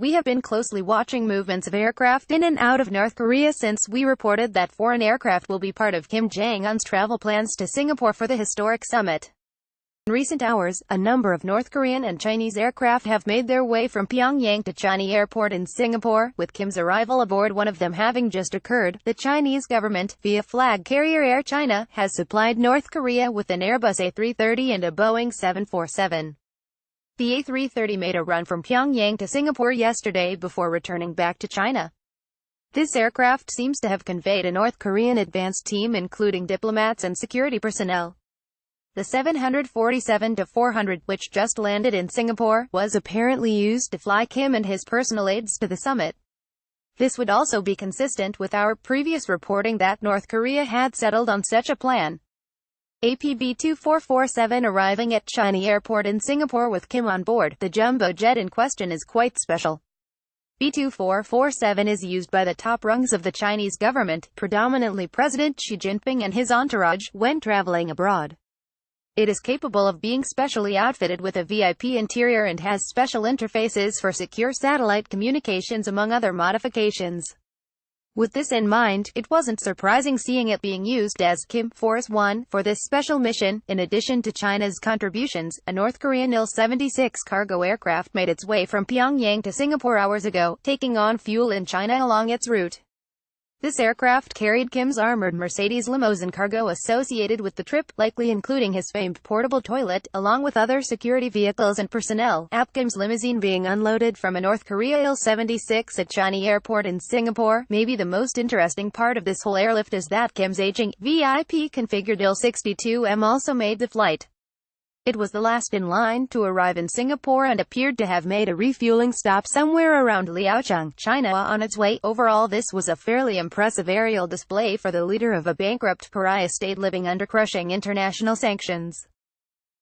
We have been closely watching movements of aircraft in and out of North Korea since we reported that foreign aircraft will be part of Kim Jong-un's travel plans to Singapore for the historic summit. In recent hours, a number of North Korean and Chinese aircraft have made their way from Pyongyang to Changi Airport in Singapore, with Kim's arrival aboard one of them having just occurred. The Chinese government, via flag carrier Air China, has supplied North Korea with an Airbus A330 and a Boeing 747. The A330 made a run from Pyongyang to Singapore yesterday before returning back to China. This aircraft seems to have conveyed a North Korean advanced team including diplomats and security personnel. The 747-400, which just landed in Singapore, was apparently used to fly Kim and his personal aides to the summit. This would also be consistent with our previous reporting that North Korea had settled on such a plan. APB-2447 arriving at Changi Airport in Singapore with Kim on board. The jumbo jet in question is quite special. B-2447 is used by the top rungs of the Chinese government, predominantly President Xi Jinping and his entourage, when traveling abroad. It is capable of being specially outfitted with a VIP interior and has special interfaces for secure satellite communications among other modifications. With this in mind, it wasn't surprising seeing it being used as Kim Force 1 for this special mission. In addition to China's contributions, a North Korean Il-76 cargo aircraft made its way from Pyongyang to Singapore hours ago, taking on fuel in China along its route. This aircraft carried Kim's armored Mercedes limousine cargo associated with the trip, likely including his famed portable toilet, along with other security vehicles and personnel. Kim's limousine being unloaded from a North Korea Il-76 at Changi Airport in Singapore. Maybe the most interesting part of this whole airlift is that Kim's aging, VIP-configured Il-62M also made the flight. It was the last in line to arrive in Singapore and appeared to have made a refueling stop somewhere around Liaocheng, China, on its way. Overall, this was a fairly impressive aerial display for the leader of a bankrupt pariah state living under crushing international sanctions.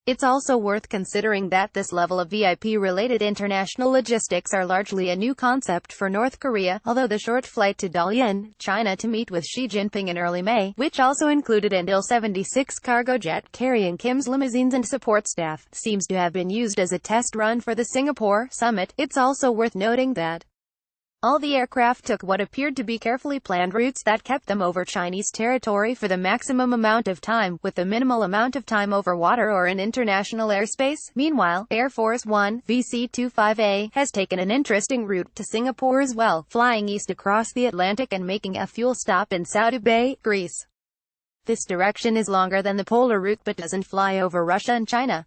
It's also worth considering that this level of VIP-related international logistics are largely a new concept for North Korea, although the short flight to Dalian, China to meet with Xi Jinping in early May, which also included an Il-76 cargo jet carrying Kim's limousines and support staff, seems to have been used as a test run for the Singapore summit. It's also worth noting that all the aircraft took what appeared to be carefully planned routes that kept them over Chinese territory for the maximum amount of time, with the minimal amount of time over water or in international airspace. Meanwhile, Air Force One, VC-25A, has taken an interesting route to Singapore as well, flying east across the Atlantic and making a fuel stop in Saudi Bay, Greece. This direction is longer than the polar route but doesn't fly over Russia and China.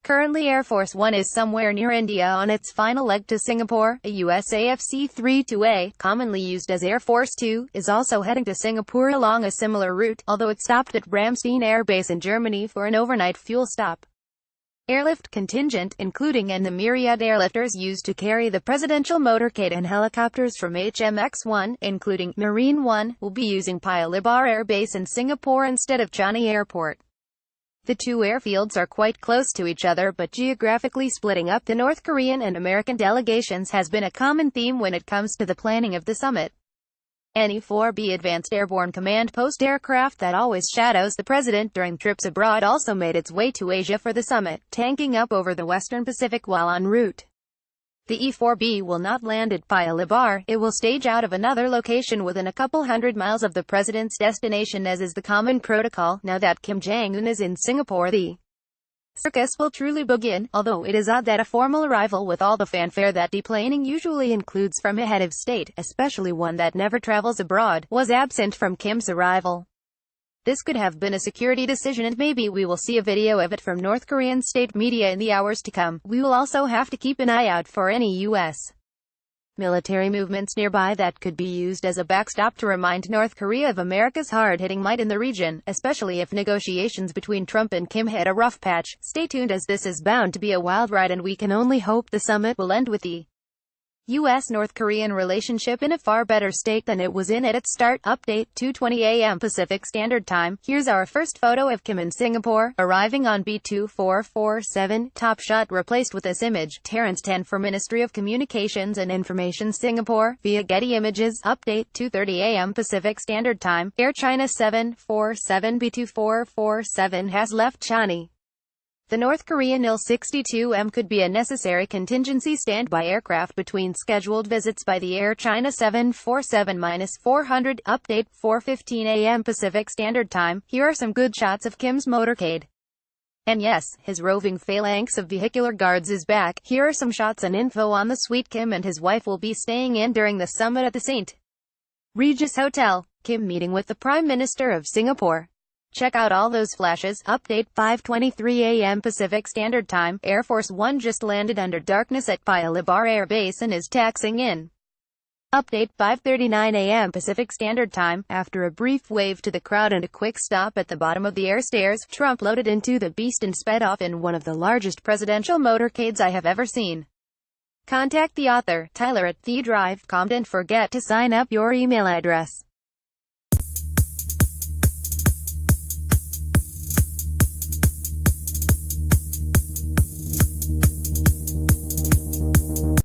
Currently Air Force One is somewhere near India on its final leg to Singapore. A US AFC-32A, commonly used as Air Force Two, is also heading to Singapore along a similar route, although it stopped at Ramstein Air Base in Germany for an overnight fuel stop. Airlift contingent, including the myriad airlifters used to carry the presidential motorcade and helicopters from HMX-1, including Marine One, will be using Paya Lebar Air Base in Singapore instead of Changi Airport. The two airfields are quite close to each other, but geographically splitting up the North Korean and American delegations has been a common theme when it comes to the planning of the summit. An E-4B Advanced Airborne Command Post aircraft that always shadows the president during trips abroad also made its way to Asia for the summit, tanking up over the Western Pacific while en route. The E-4B will not land at Paya Lebar. It will stage out of another location within a couple hundred miles of the president's destination, as is the common protocol. Now that Kim Jong-un is in Singapore, the circus will truly begin, although it is odd that a formal arrival with all the fanfare that deplaning usually includes from a head of state, especially one that never travels abroad, was absent from Kim's arrival. This could have been a security decision, and maybe we will see a video of it from North Korean state media in the hours to come. We will also have to keep an eye out for any U.S. military movements nearby that could be used as a backstop to remind North Korea of America's hard-hitting might in the region, especially if negotiations between Trump and Kim hit a rough patch. Stay tuned, as this is bound to be a wild ride, and we can only hope the summit will end with the U.S.-North Korean relationship in a far better state than it was in at its start. Update, 2:20 a.m. Pacific Standard Time. Here's our first photo of Kim in Singapore, arriving on B-2447. Top shot replaced with this image. Terrence 10 for Ministry of Communications and Information Singapore, via Getty Images. Update, 2:30 a.m. Pacific Standard Time. Air China 747 B-2447 has left Changi. The North Korean Il-62M could be a necessary contingency standby aircraft between scheduled visits by the Air China 747-400. Update 4:15 a.m. Pacific Standard Time. Here are some good shots of Kim's motorcade. And yes, his roving phalanx of vehicular guards is back. Here are some shots and info on the suite Kim and his wife will be staying in during the summit at the St. Regis Hotel. Kim meeting with the Prime Minister of Singapore. Check out all those flashes. Update 5:23 a.m. Pacific Standard Time. Air Force One just landed under darkness at Paya Lebar Air Base and is taxiing in. Update 5:39 a.m. Pacific Standard Time. After a brief wave to the crowd and a quick stop at the bottom of the air stairs, Trump loaded into the beast and sped off in one of the largest presidential motorcades I have ever seen. Contact the author, Tyler at TheDrive.com. Don't forget to sign up your email address.